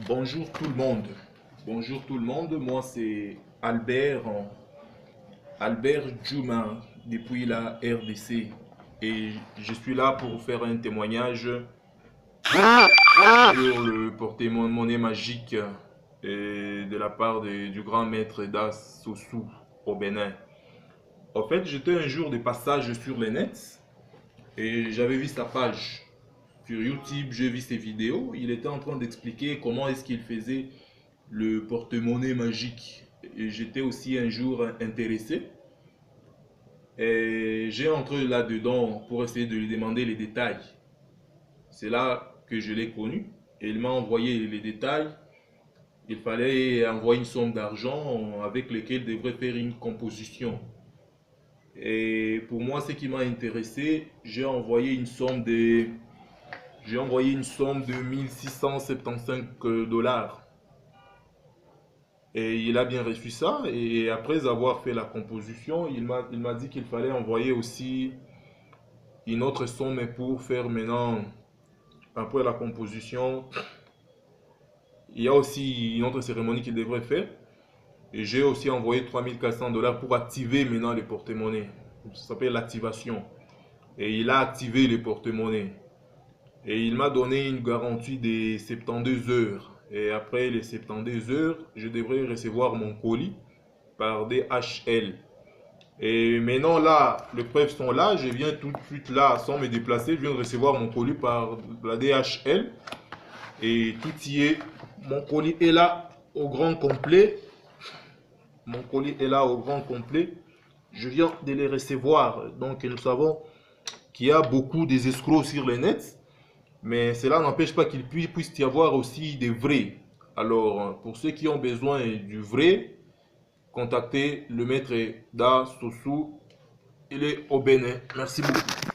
Bonjour tout le monde. Bonjour tout le monde. Moi c'est Albert Djouma depuis la RDC. Et je suis là pour faire un témoignage sur le porte-monnaie magique de la part du grand maître Das Sossou au Bénin. En fait, j'étais un jour de passage sur les nets et j'avais vu sa page. Sur YouTube, j'ai vu ses vidéos. Il était en train d'expliquer comment est-ce qu'il faisait le porte-monnaie magique. Et j'étais aussi un jour intéressé. Et j'ai entré là-dedans pour essayer de lui demander les détails. C'est là que je l'ai connu. Et il m'a envoyé les détails. Il fallait envoyer une somme d'argent avec laquelle il devrait faire une composition. Et pour moi, ce qui m'a intéressé, j'ai envoyé une somme de 1675 dollars. Et il a bien reçu ça. Et après avoir fait la composition, il m'a dit qu'il fallait envoyer aussi une autre somme pour faire maintenant, après la composition, il y a aussi une autre cérémonie qu'il devrait faire. Et j'ai aussi envoyé 3400 dollars pour activer maintenant les porte-monnaies. Ça s'appelle l'activation. Et il a activé les porte-monnaies. Et il m'a donné une garantie de 72 heures. Et après les 72 heures, je devrais recevoir mon colis par DHL. Et maintenant là, les preuves sont là. Je viens tout de suite là, sans me déplacer. Je viens de recevoir mon colis par la DHL. Et tout y est. Mon colis est là au grand complet. Mon colis est là au grand complet. Je viens de les recevoir. Donc nous savons qu'il y a beaucoup des escrocs sur les nets. Mais cela n'empêche pas qu'il puisse y avoir aussi des vrais. Alors, pour ceux qui ont besoin du vrai, contactez le maître Da Sossou. Il est au Bénin. Merci beaucoup.